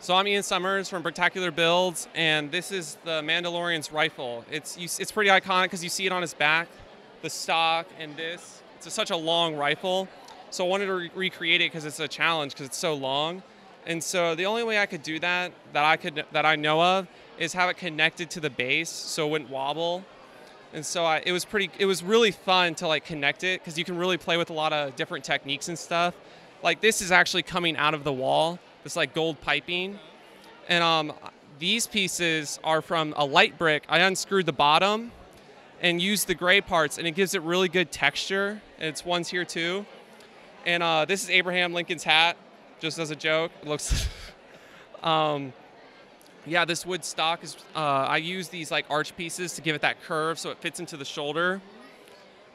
So I'm Ian Summers from Spectacular Builds, and this is the Mandalorian's rifle. It's pretty iconic because you see it on his back, the stock, and this. It's such a long rifle, so I wanted to recreate it because it's a challenge because it's so long. And so the only way I could do that I know of is have it connected to the base so it wouldn't wobble. And so it was really fun to like connect it because you can really play with a lot of different techniques and stuff. Like this is actually coming out of the wall. This like gold piping, and these pieces are from a light brick. I unscrewed the bottom and used the gray parts, and it gives it really good texture. And it's one's here too. And this is Abraham Lincoln's hat, just as a joke. It looks, yeah, this wood stock is. I use these like arch pieces to give it that curve so it fits into the shoulder.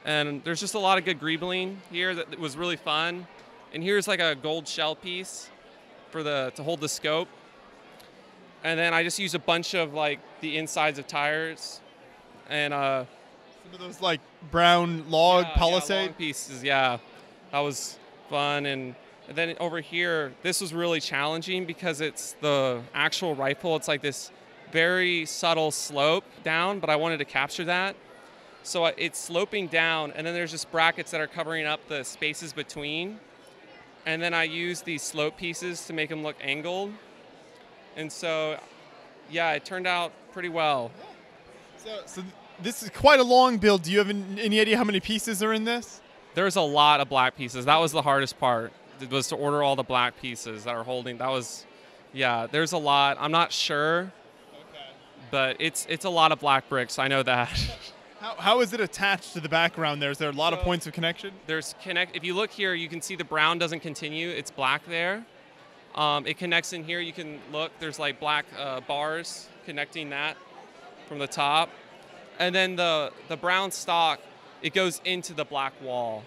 And there's just a lot of good greebling here that was really fun. And here's like a gold shell piece to hold the scope, and then I just use a bunch of like the insides of tires, and some of those like brown log palisade long pieces. Yeah, that was fun. And then over here, this was really challenging because it's the actual rifle. It's like this very subtle slope down, but I wanted to capture that. So it's sloping down, and then there's just brackets that are covering up the spaces between. And then I use these slope pieces to make them look angled. And so, yeah, it turned out pretty well. So this is quite a long build. Do you have any idea how many pieces are in this? There's a lot of black pieces. That was the hardest part, was to order all the black pieces that are holding. That was, yeah, there's a lot. I'm not sure, but it's a lot of black bricks. I know that. How is it attached to the background there? Is there a lot of points of connection? If you look here, you can see the brown doesn't continue. It's black there. It connects in here. You can look. There's like black bars connecting that from the top. And then the brown stock, it goes into the black wall.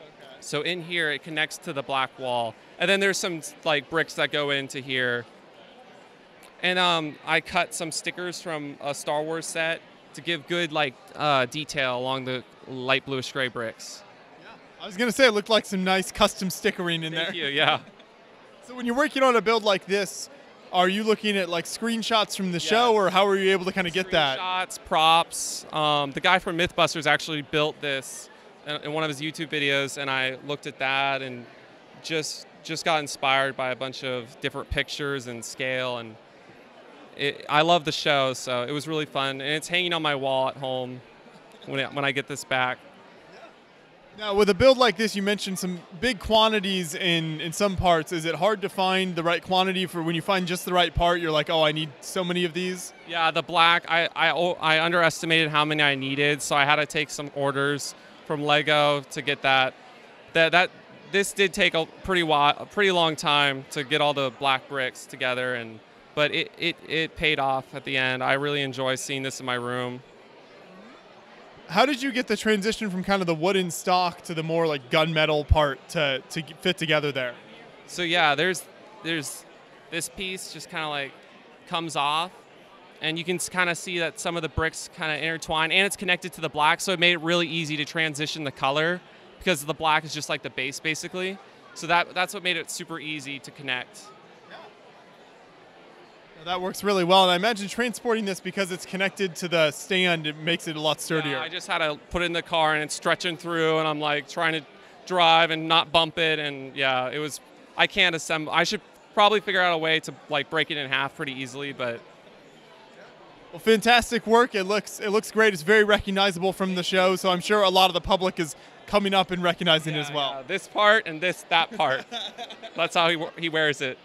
Okay. So in here, it connects to the black wall. And then there's some like bricks that go into here. And I cut some stickers from a Star Wars set to give good like detail along the light bluish gray bricks. Yeah. I was gonna say it looked like some nice custom stickering in there. Thank you, yeah. So when you're working on a build like this, are you looking at like screenshots from the show, or how are you able to kind of get that? Screenshots, props. The guy from Mythbusters actually built this in one of his YouTube videos, and I looked at that and just got inspired by a bunch of different pictures and scale, and I love the show, so it was really fun, and it's hanging on my wall at home when I get this back. Now, with a build like this, you mentioned some big quantities in some parts. Is it hard to find the right quantity for when you find just the right part? You're like, oh, I need so many of these. Yeah, the black, I underestimated how many I needed, so I had to take some orders from Lego to get that. This did take a pretty long time to get all the black bricks together, but it paid off at the end. I really enjoy seeing this in my room. How did you get the transition from kind of the wooden stock to the more like gunmetal part to fit together there? So yeah, there's this piece just kind of like comes off, and you can kind of see that some of the bricks kind of intertwine, and it's connected to the black, so it made it really easy to transition the color because the black is just like the base basically. So that's what made it super easy to connect. That works really well, and I imagine transporting this because it's connected to the stand, it makes it a lot sturdier. Yeah, I just had to put it in the car, and it's stretching through, and I'm like trying to drive and not bump it, and yeah, I can't assemble. I should probably figure out a way to like break it in half pretty easily, but. Well, fantastic work. It looks great. It's very recognizable from the show, so I'm sure a lot of the public is coming up and recognizing it as well. Yeah, this part and that part. That's how he wears it.